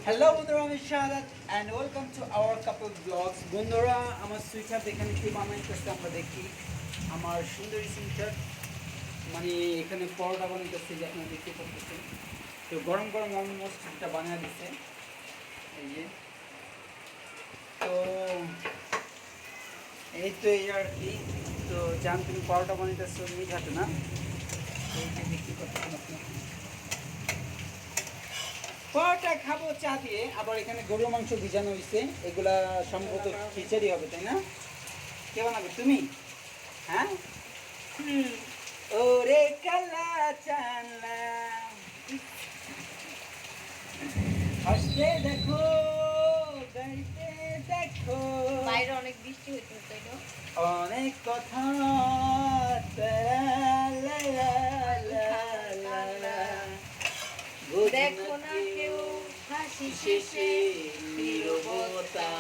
Hello বন্ধুরা, আমি Shahadat and welcome to our couple blogs. বন্ধুরা, আমার সুইটার এখানে কি বানাইতেছে আমরা দেখি। আমার সুন্দরী সুইটার মানে এখানে পরোটা বানাইতেছে, যে আপনারা দেখতে পাচ্ছেন। তো গরম গরম অলমোস্ট এটা বানিয়ে দিচ্ছে, এই যে। তো এই তো এই আর কি। তো জান তুমি পরোটা বানাইতেছো নিজ হাতে না? এই যে দেখতে পাচ্ছেন আপনি, পরোটা খাবো চা দিয়ে। আবার এখানে গরুর মাংস ভিজানো হয়েছে, এগুলা সম্ভবত খিচুড়ি হবে, তাই না? কে বানাবে, তুমি? হ্যাঁ। হুম। ওরে কালা চালা, হাসতে দেখো, গাইতে দেখো, বাইরে অনেক বৃষ্টি হইতেছে তাই না? অনেক কথা, তারা লা লা লা লা লা। দেখো না কেউ হাসি শেষে নীরবতা।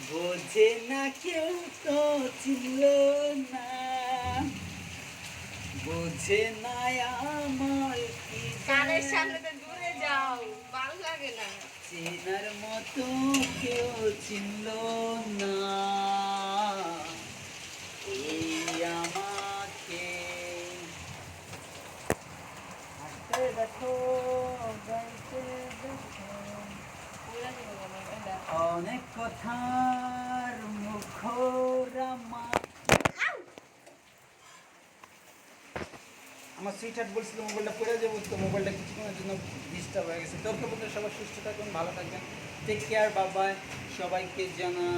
বোঝে না কেউ তো চিনল না, বোঝে না আমার কি কানের সামনে তো দূরে যাও, ভালো লাগে না। চেনার মতো কেউ চিনল না এই আমাকে। হাসতে দেখো, গাইতে দেখো, পুরা জীবন আমার এটা। অনেক কথার মুখরামা। আমার সুইট হার্ট বলছিল মোবাইলটা পড়ে যাবো, তো মোবাইলটা কিছুক্ষণের জন্য ডিস্টার্ব হয়ে গেছে। তো ওকে বলতে সবাই সুস্থ থাকবেন, ভালো থাকবেন, টেক কেয়ার, বাবাই, সবাইকে জানা